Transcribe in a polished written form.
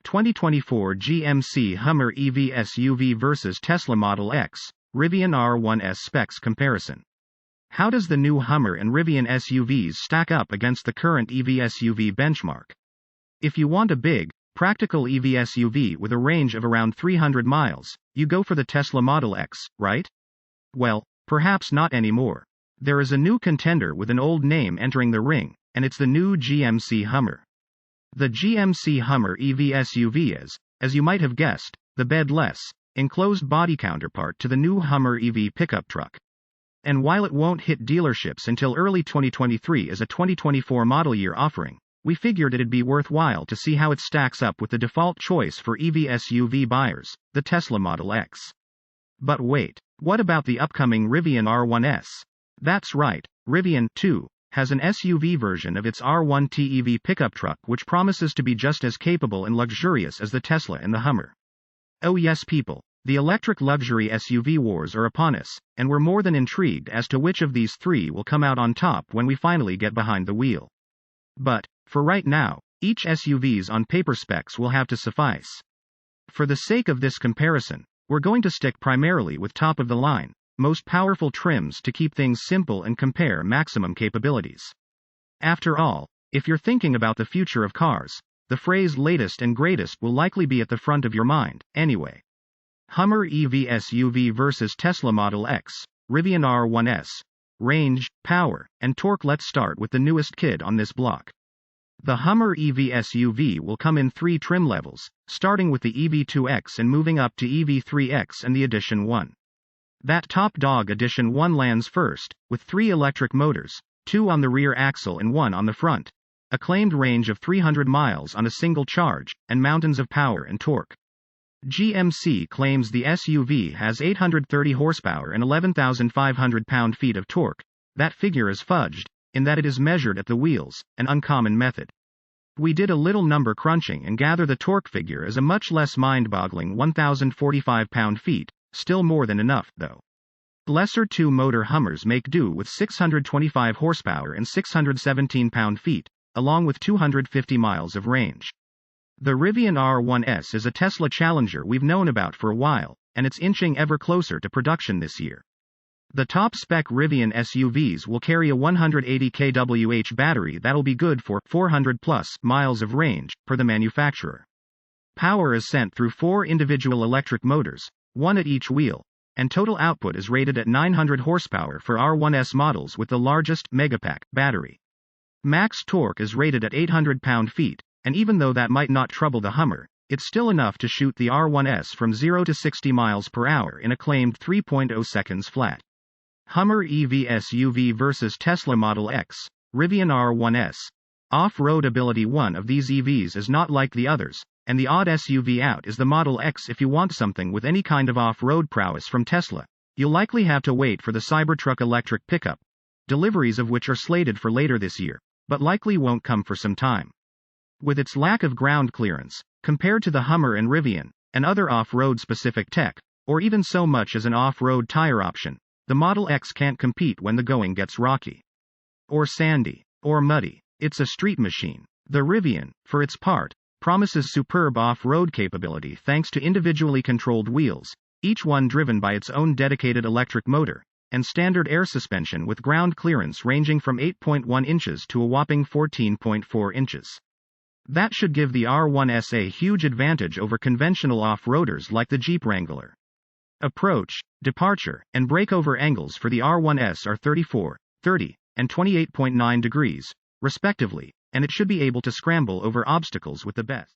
2024 GMC Hummer EV SUV versus Tesla Model X, Rivian R1S specs comparison. How does the new Hummer and Rivian SUVs stack up against the current EV SUV benchmark? If you want a big, practical EV SUV with a range of around 300 miles, you go for the Tesla Model X, right? Well, perhaps not anymore. There is a new contender with an old name entering the ring, and it's the new GMC Hummer. The GMC Hummer EV SUV is, as you might have guessed, the bed-less, enclosed body counterpart to the new Hummer EV pickup truck. And while it won't hit dealerships until early 2023 as a 2024 model year offering, we figured it'd be worthwhile to see how it stacks up with the default choice for EV SUV buyers, the Tesla Model X. But wait, what about the upcoming Rivian R1S? That's right, Rivian, too, has an SUV version of its R1T EV pickup truck which promises to be just as capable and luxurious as the Tesla and the Hummer. Oh yes people, the electric luxury SUV wars are upon us, and we're more than intrigued as to which of these three will come out on top when we finally get behind the wheel. But, for right now, each SUV's on paper specs will have to suffice. For the sake of this comparison, we're going to stick primarily with top-of-the-line, most powerful trims to keep things simple and compare maximum capabilities. After all, if you're thinking about the future of cars, the phrase latest and greatest will likely be at the front of your mind, anyway. Hummer EV SUV versus Tesla Model X, Rivian R1S. Range, power, and torque. Let's start with the newest kid on this block. The Hummer EV SUV will come in 3 trim levels, starting with the EV2X and moving up to EV3X and the Edition 1. That top dog Edition 1 lands first, with 3 electric motors, 2 on the rear axle and 1 on the front. A claimed range of 300 miles on a single charge, and mountains of power and torque. GMC claims the SUV has 830 horsepower and 11,500 pound-feet of torque. That figure is fudged, in that it is measured at the wheels, an uncommon method. We did a little number crunching and gather the torque figure as a much less mind-boggling 1,045 pound-feet, still more than enough, though. Lesser two-motor Hummers make do with 625 horsepower and 617 pound-feet, along with 250 miles of range. The Rivian R1S is a Tesla challenger we've known about for a while, and it's inching ever closer to production this year. The top-spec Rivian SUVs will carry a 180 kWh battery that'll be good for 400-plus miles of range, per the manufacturer. Power is sent through 4 individual electric motors, 1 at each wheel, and total output is rated at 900 horsepower for R1S models with the largest Megapack battery. Max torque is rated at 800 pound-feet, and even though that might not trouble the Hummer, it's still enough to shoot the R1S from 0 to 60 miles per hour in a claimed 3.0 seconds flat. Hummer EV SUV versus Tesla Model X, Rivian R1S. Off-road ability. One of these EVs is not like the others, and the odd SUV out is the Model X. If you want something with any kind of off-road prowess from Tesla, you'll likely have to wait for the Cybertruck electric pickup, deliveries of which are slated for later this year, but likely won't come for some time. With its lack of ground clearance, compared to the Hummer and Rivian, and other off-road specific tech, or even so much as an off-road tire option, the Model X can't compete when the going gets rocky. Or sandy. Or muddy. It's a street machine. The Rivian, for its part, promises superb off-road capability thanks to individually controlled wheels, each one driven by its own dedicated electric motor, and standard air suspension with ground clearance ranging from 8.1 inches to a whopping 14.4 inches. That should give the R1S a huge advantage over conventional off-roaders like the Jeep Wrangler. Approach, departure, and breakover angles for the R1S are 34, 30, and 28.9 degrees, respectively, and it should be able to scramble over obstacles with the best.